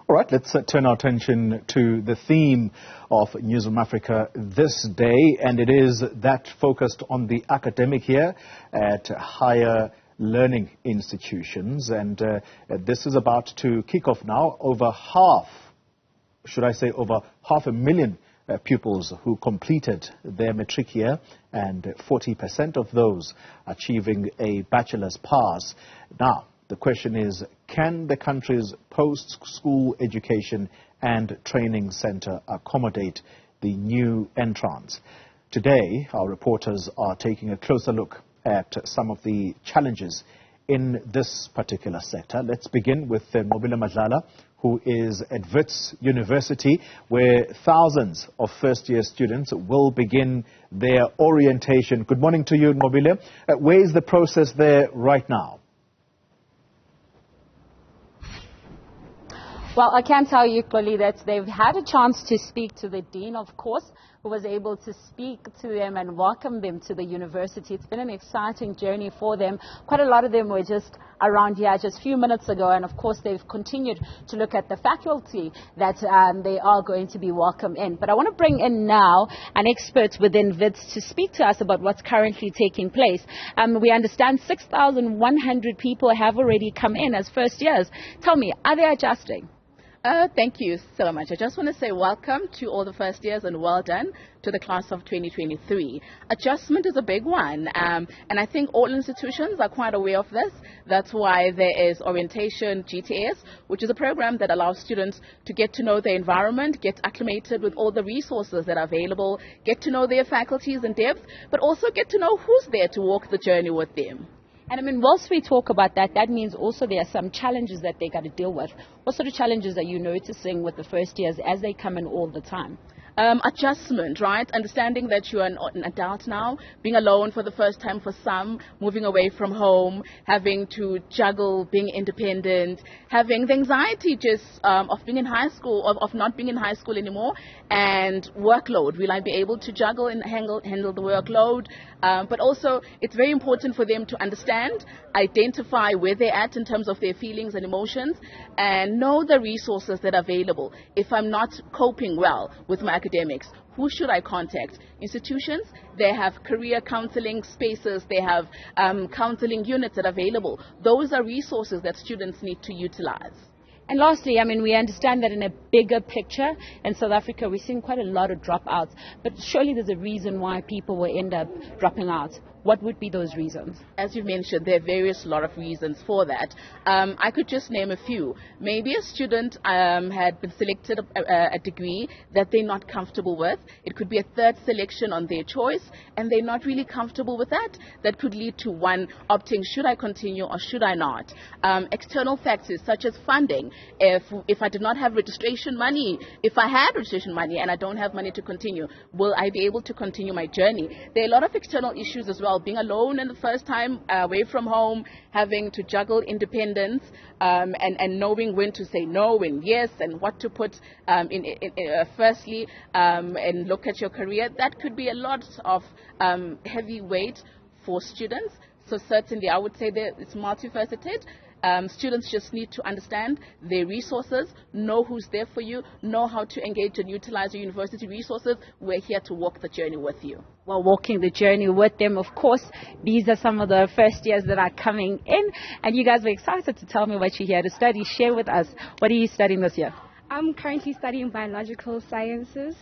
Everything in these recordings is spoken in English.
All right, let's turn our attention to the theme of Newzroom Afrika this day, and it is that focused on the academic year at higher learning institutions. And this is about to kick off now. Over 500,000 pupils who completed their matric year, and 40% of those achieving a bachelor's pass. Now, the question is, can the country's post-school education and training center accommodate the new entrants? Today, our reporters are taking a closer look at some of the challenges in this particular sector. Let's begin with Nqobile Madlala, who is at Wits University, where thousands of first-year students will begin their orientation. Good morning to you, Nqobile. Where is the process there right now? Well, I can tell you, Xoli, that they've had a chance to speak to the dean, of course, who was able to speak to them and welcome them to the university. It's been an exciting journey for them. Quite a lot of them were just around here just a few minutes ago, and of course they've continued to look at the faculty that they are going to be welcome in. But I want to bring in now an expert within Wits to speak to us about what's currently taking place. We understand 6,100 people have already come in as first years. Tell me, are they adjusting? Thank you so much. I just want to say welcome to all the first years and well done to the class of 2023. Adjustment is a big one, and I think all institutions are quite aware of this. That's why there is orientation GTS, which is a program that allows students to get to know their environment, get acclimated with all the resources that are available, get to know their faculties in depth, but also get to know who's there to walk the journey with them. And I mean, whilst we talk about that, that means also there are some challenges that they got to deal with. What sort of challenges are you noticing with the first years as they come in all the time? Adjustment, right? Understanding that you are an adult now, being alone for the first time for some, moving away from home, having to juggle being independent, having the anxiety just of being in high school, of not being in high school anymore, and workload. Will I be able to juggle and handle the workload? But also, it's very important for them to understand, identify where they're at in terms of their feelings and emotions, and know the resources that are available. If I'm not coping well with my academics, who should I contact? Institutions, they have career counseling spaces, they have counseling units that are available. Those are resources that students need to utilize. And lastly, I mean, we understand that in a bigger picture in South Africa, we're seeing quite a lot of dropouts. But surely there's a reason why people will end up dropping out. What would be those reasons? As you mentioned, there are lot of reasons for that. I could just name a few. Maybe a student had been selected a degree that they're not comfortable with. It could be a third selection on their choice, and they're not really comfortable with that. That could lead to one opting, should I continue or should I not? External factors such as funding. If I did not have registration money, if I had registration money and I don't have money to continue, will I be able to continue my journey? There are a lot of external issues as well. Being alone in the first time, away from home, having to juggle independence, and knowing when to say no and yes, and what to put firstly, and look at your career. That could be a lot of heavy weight for students. So certainly I would say that it's multifaceted. Students just need to understand their resources, know who's there for you, know how to engage and utilize your university resources. We're here to walk the journey with you. Well, walking the journey with them, of course, these are some of the first years that are coming in. And you guys were excited to tell me what you're here to study. Share with us. What are you studying this year? I'm currently studying biological sciences.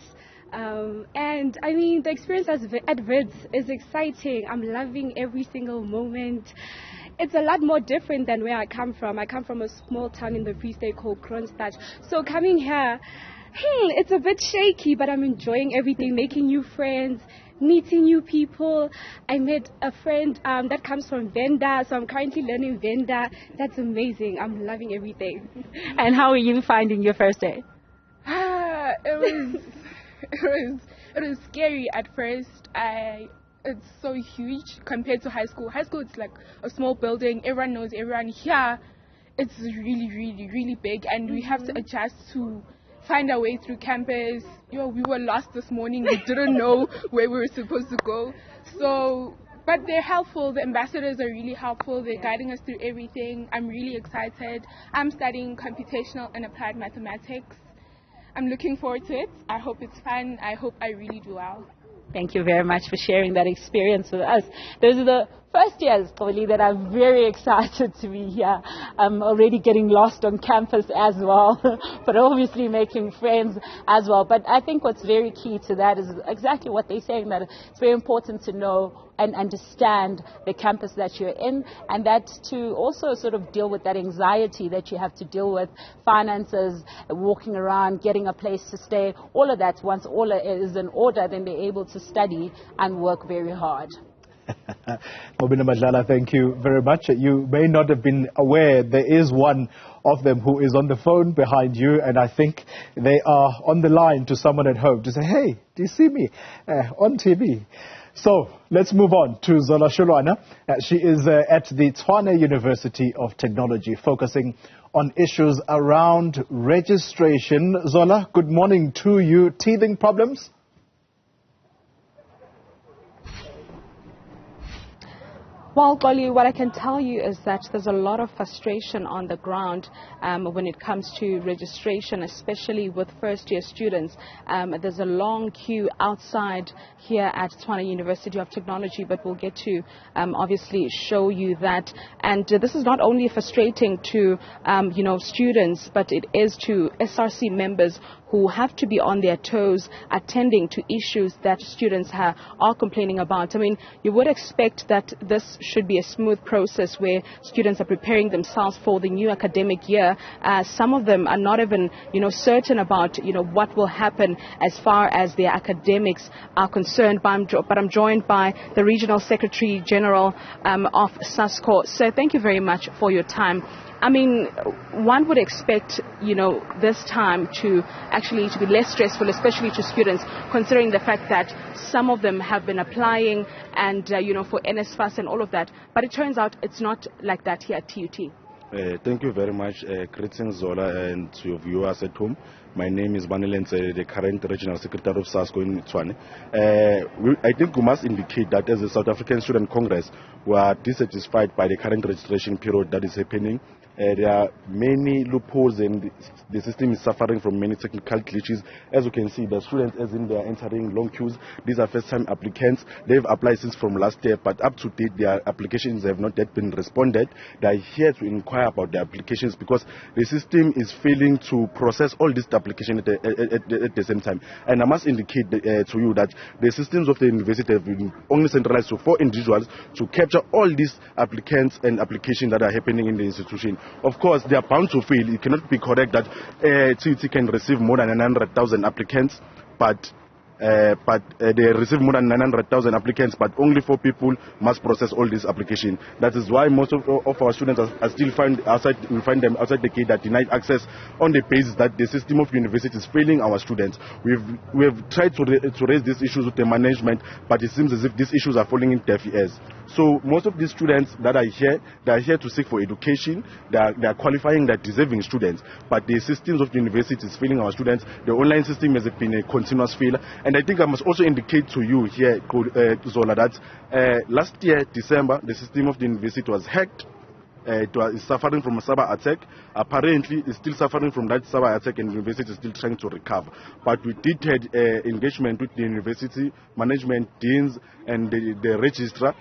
And I mean, the experience at Wits is exciting. I'm loving every single moment. It's a lot more different than where I come from. I come from a small town in the Free State called Kroonstad. So coming here, it's a bit shaky, but I'm enjoying everything, making new friends, meeting new people. I met a friend that comes from Venda, so I'm currently learning Venda. That's amazing. I'm loving everything. And how are you finding your first day? It was scary at first. It's so huge compared to high school. High school, it's like a small building. Everyone knows everyone. Here, it's really, really, really big, and we have to adjust to find our way through campus. We were lost this morning. We didn't know where we were supposed to go. So But they're helpful. The ambassadors are really helpful. They're guiding us through everything. I'm really excited. I'm studying computational and applied mathematics. I'm looking forward to it. I hope it's fun. I hope I really do well. Thank you very much for sharing that experience with us. Those are the first years, probably, that I'm very excited to be here. I'm already getting lost on campus as well, but obviously making friends as well. But I think what's very key to that is exactly what they're saying, that it's very important to know and understand the campus that you're in, and that to also sort of deal with that anxiety that you have to deal with, finances, walking around, getting a place to stay, all of that. Once all is in order, then they're able to study and work very hard. Nqobile Madlala, thank you very much. You may not have been aware there is one of them who is on the phone behind you, and I think they are on the line to someone at home to say, hey, do you see me on TV? So let's move on to Zola Sholwana. She is at the Wits University of Technology, focusing on issues around registration. Zola, good morning to you. Teething problems? Well, Goli, what I can tell you is that there's a lot of frustration on the ground when it comes to registration, especially with first-year students. There's a long queue outside here at Wits University of Technology, but we'll get to obviously show you that. And this is not only frustrating to students, but it is to SRC members who have to be on their toes attending to issues that students are complaining about. I mean, you would expect that this should be a smooth process where students are preparing themselves for the new academic year. Some of them are not even, certain about, what will happen as far as their academics are concerned. But I'm joined by the Regional Secretary General of SASCO. So thank you very much for your time. I mean, one would expect, this time to be less stressful, especially to students, considering the fact that some of them have been applying and, for NSFAS and all of that. But it turns out it's not like that here at TUT. Thank you very much. Greetings, Zola, and to your viewers at home. My name is Banelense, the current Regional Secretary of SASCO in Tshwane. I think we must indicate that as a South African Student Congress, we are dissatisfied by the current registration period that is happening. There are many loopholes and the system is suffering from many technical glitches. As you can see, the students, as in they are entering long queues. These are first-time applicants. They've applied since from last year, but up to date, their applications have not yet been responded. They are here to inquire about their applications because the system is failing to process all these applications at the same time. And I must indicate to you that the systems of the university have been only centralized to 4 individuals to capture all these applicants and applications that are happening in the institution. Of course, they are bound to fail. It cannot be correct that TUT can receive more than 900,000 applicants, but they receive more than 900,000 applicants, but only 4 people must process all these applications. That is why most of our students are still we find them outside the gate that denied access on the basis that the system of university is failing our students. We have tried to raise these issues with the management, but it seems as if these issues are falling in deaf ears. So most of these students that are here, they are here to seek for education. They are qualifying, they are deserving students, but the systems of the university is failing our students. The online system has been a continuous failure. And I think I must also indicate to you here, Zola, that last year, December, the system of the university was hacked. It is suffering from a cyber attack. Apparently, it's still suffering from that cyber attack, and the university is still trying to recover. But we did have engagement with the university management, deans, and the registrar,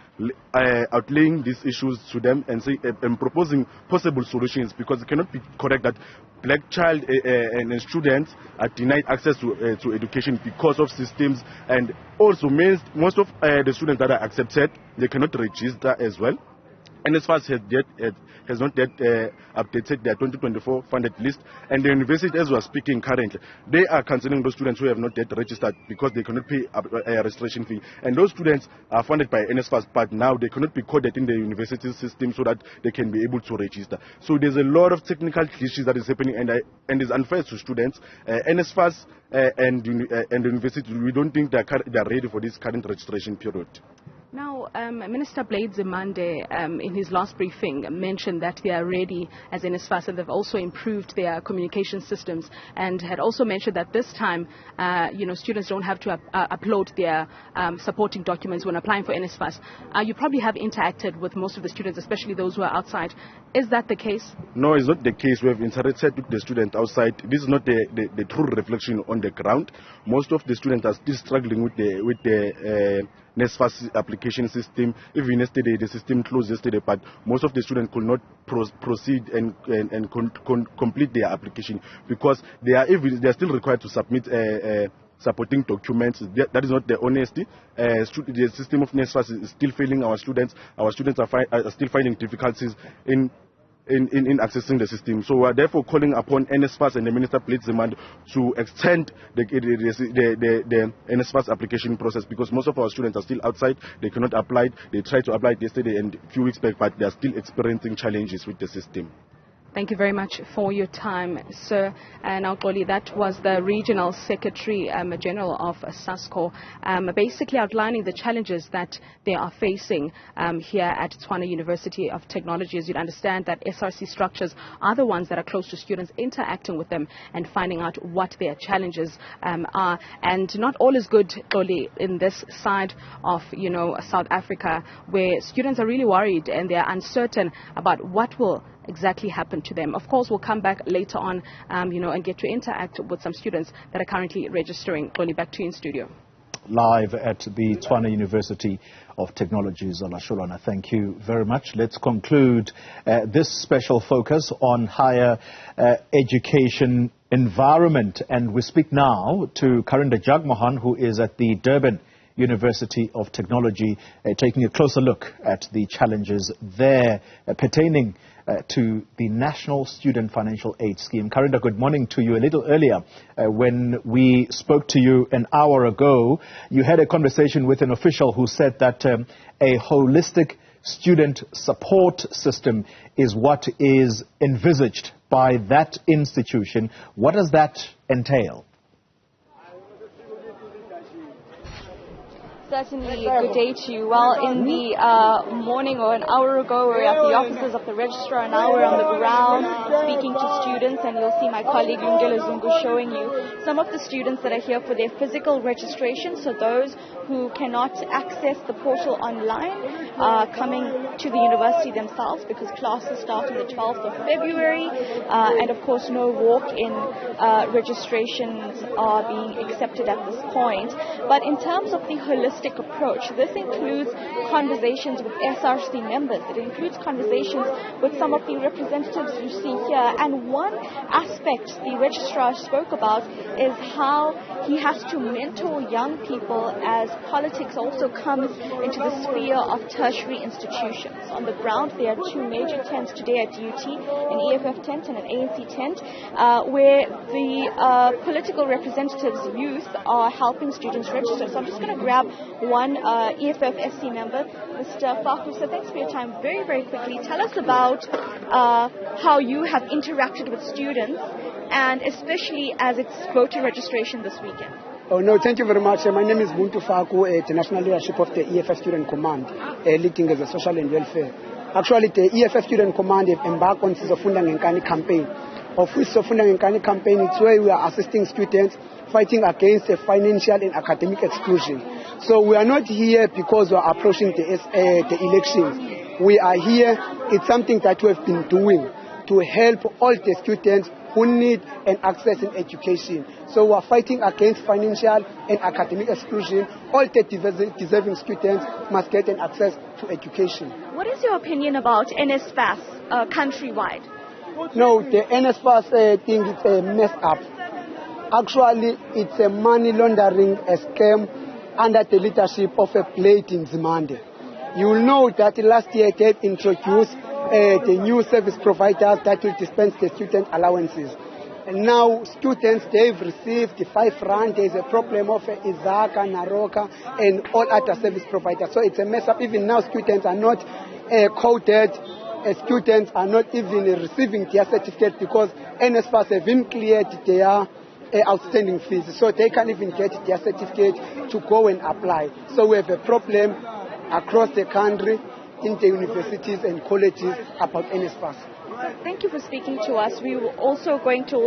outlaying these issues to them and proposing possible solutions, because it cannot be correct that black child and students are denied access to education because of systems, and also most of the students that are accepted, they cannot register as well. NSFAS has not yet updated their 2024 funded list, and the university, as we are speaking currently, they are cancelling those students who have not yet registered because they cannot pay a registration fee. And those students are funded by NSFAS, but now they cannot be coded in the university system so that they can be able to register. So there's a lot of technical issues that is happening, and it's unfair to students. NSFAS and the university, we don't think they are ready for this current registration period. Now, Now, Minister Blades Zimande, in his last briefing, mentioned that they are ready as NSFAS, and they've also improved their communication systems, and had also mentioned that this time, students don't have to upload their supporting documents when applying for NSFAS. You probably have interacted with most of the students, especially those who are outside. Is that the case? No, it's not the case. We have interacted with the students outside. This is not the true reflection on the ground. Most of the students are still struggling with the NSFAS application system. Even yesterday, the system closed yesterday, but most of the students could not proceed and complete their application because they are still required to submit supporting documents. That is not the honesty. The system of NSFAS is still failing our students. Our students are still finding difficulties in accessing the system. So we are therefore calling upon NSFAS and the Minister Blades Zimande to extend the NSFAS application process, because most of our students are still outside. They cannot apply. They tried to apply yesterday and a few weeks back, but they are still experiencing challenges with the system. Thank you very much for your time, sir. And Nqobile, that was the Regional Secretary General of SASCO, basically outlining the challenges that they are facing here at Tshwane University of Technology. As you'd understand, that SRC structures are the ones that are close to students, interacting with them and finding out what their challenges are. And not all is good, Nqobile, in this side of, South Africa, where students are really worried and they are uncertain about what will exactly happen to them. Of course, we'll come back later on, and get to interact with some students that are currently registering. Nqobile, back to you in studio. Live at the Tshwane University of Technology, Zola Sholwana. Thank you very much. Let's conclude this special focus on higher education environment. And we speak now to Karinda Jagmohan, who is at the Durban University of Technology, taking a closer look at the challenges there pertaining to the National Student Financial Aid Scheme. Karinda, good morning to you. A little earlier, when we spoke to you an hour ago, you had a conversation with an official who said that a holistic student support system is what is envisaged by that institution. What does that entail? Certainly, good day to you. Well, in the morning or an hour ago, we were at the offices of the registrar, and now we're on the ground speaking to students, and you'll see my colleague Lungelo Zungu showing you some of the students that are here for their physical registration. So those who cannot access the portal online are coming to the university themselves, because classes start on the 12th of February, and of course no walk-in registrations are being accepted at this point. But in terms of the holistic approach, this includes conversations with SRC members. It includes conversations with some of the representatives you see here. And one aspect the registrar spoke about is how he has to mentor young people as politics also comes into the sphere of tertiary institutions. On the ground, there are two major tents today at UT, an EFF tent and an ANC tent, where the political representatives, youth, are helping students register. So I'm just going to grab one EFF SC member, Mr. Faku. So thanks for your time. Very, very quickly, tell us about how you have interacted with students, and especially as it's voter registration this weekend. Oh, no, thank you very much. My name is Buntu Faku, the National Leadership of the EFF Student Command, leading as a social and welfare. Actually, the EFF Student Command have embarked on the Sofunda Ngenkani campaign. Of which Sofunda Ngenkani campaign, it's where we are assisting students fighting against financial and academic exclusion. So we are not here because we are approaching the elections. We are here, it's something that we have been doing to help all the students who need an access in education. So we are fighting against financial and academic exclusion. All the deserving students must get an access to education. What is your opinion about NSFAS countrywide? No, the NSFAS thing is a mess up. Actually, it's a money laundering scam under the leadership of a Blades Zimande. You will know that last year they introduced the new service providers that will dispense the student allowances. And now students, they've received the 5 rand. There's a problem of Izaka, Naroka, and all other service providers. So it's a mess up. Even now students are not coded. Students are not even receiving their certificate because NSFAS have been cleared their outstanding fees. So they can't even get their certificate to go and apply. So we have a problem across the country, in the universities and colleges about NSFAS. Thank you for speaking to us. We were also going to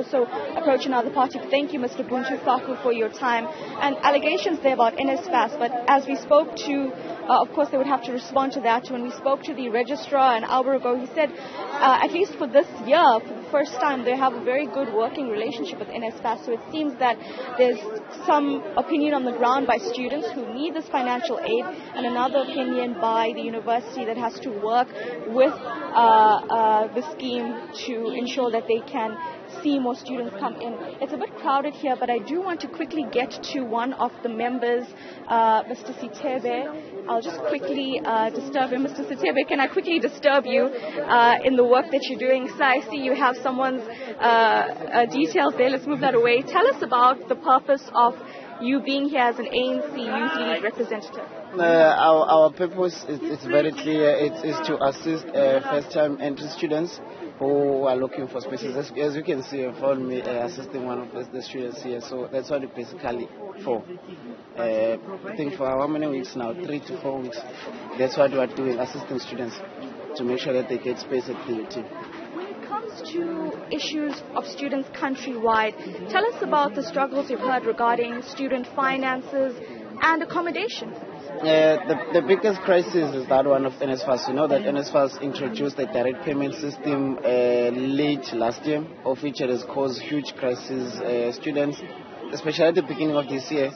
approach another party. Thank you, Mr. Buntu Faku, for your time. And allegations there about NSFAS, but as we spoke to, of course, they would have to respond to that. When we spoke to the registrar an hour ago, he said, at least for this year, for the first time, they have a very good working relationship with NSFAS. So it seems that there's some opinion on the ground by students who need this financial aid, and another opinion by the university that has to work with the scheme to ensure that they can see more students come in. It's a bit crowded here, but I do want to quickly get to one of the members, Mr. Sitebe. I'll just quickly disturb him. Mr. Sitebe, can I quickly disturb you in the work that you're doing? So I see you have someone's details there. Let's move that away. Tell us about the purpose of you being here as an ANC Youth League representative. Our purpose is very clear. It is to assist first-time entry students who are looking for spaces. As you can see, I found me assisting one of the students here. So that's what it basically for. I think for how many weeks now? 3 to 4 weeks. That's what we are doing, assisting students to make sure that they get space at the UT. To issues of students countrywide, tell us about the struggles you've heard regarding student finances and accommodation. The biggest crisis is that one of NSFAS. You know that NSFAS introduced a direct payment system late last year, of which it has caused huge crisis. Students, especially at the beginning of this year,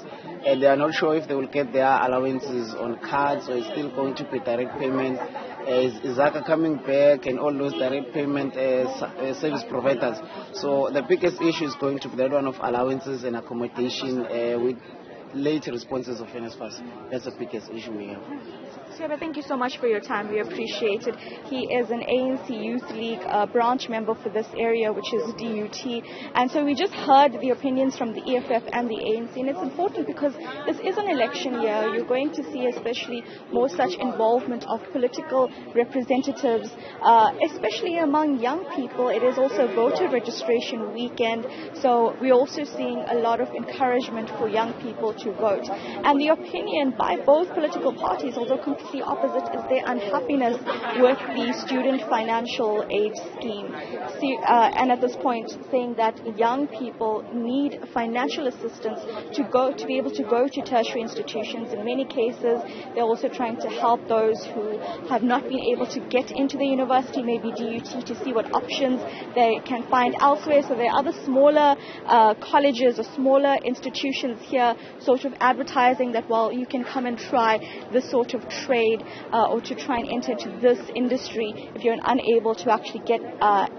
they are not sure if they will get their allowances on cards or it's still going to be direct payment. Is Zaka coming back and all those direct payment service providers. So the biggest issue is going to be that one of allowances and accommodation with late responses of NSFAS. That's the biggest issue we have. Seba, thank you so much for your time. We appreciate it. He is an ANC Youth League branch member for this area, which is DUT. And so we just heard the opinions from the EFF and the ANC. And it's important because this is an election year. You're going to see especially more such involvement of political representatives, especially among young people. It is also voter registration weekend. So we're also seeing a lot of encouragement for young people to vote. And the opinion by both political parties, although completely opposite, is their unhappiness with the student financial aid scheme. And at this point, saying that young people need financial assistance to be able to go to tertiary institutions. In many cases, they're also trying to help those who have not been able to get into the university, maybe DUT, to see what options they can find elsewhere. So there are other smaller colleges or smaller institutions here sort of advertising that, well, you can come and try this sort of trade or to try and enter into this industry if you're unable to actually get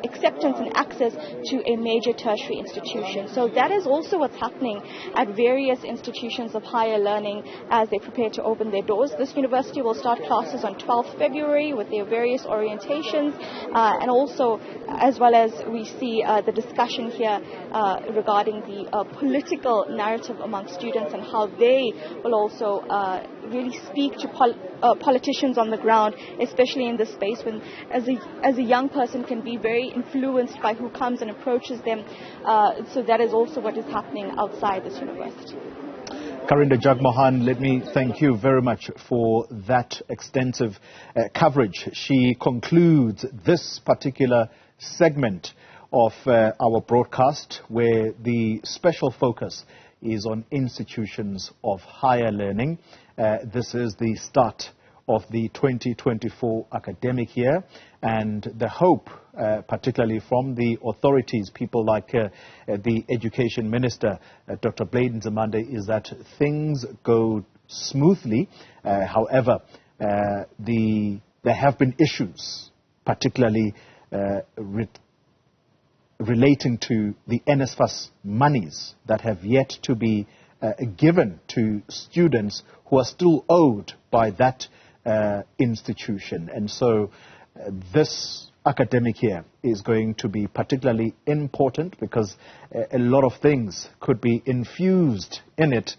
acceptance and access to a major tertiary institution. So that is also what's happening at various institutions of higher learning as they prepare to open their doors. This university will start classes on 12th February with their various orientations and also as well as we see the discussion here regarding the political narrative among students and how they will also really speak to politicians on the ground, especially in this space when as a young person can be very influenced by who comes and approaches them. So that is also what is happening outside this university. Karinda Jagmohan, let me thank you very much for that extensive coverage. She concludes this particular segment of our broadcast where the special focus is on institutions of higher learning. This is the start of the 2024 academic year, and the hope, particularly from the authorities, people like the Education Minister, Dr. Blade Nzimande, is that things go smoothly. However, there have been issues, particularly relating to the NSFAS monies that have yet to be given to students who are still owed by that institution. And so this academic year is going to be particularly important because a lot of things could be infused in it,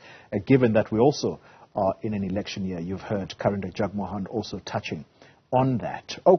given that we also are in an election year. You've heard Karinda Jagmohan also touching on that.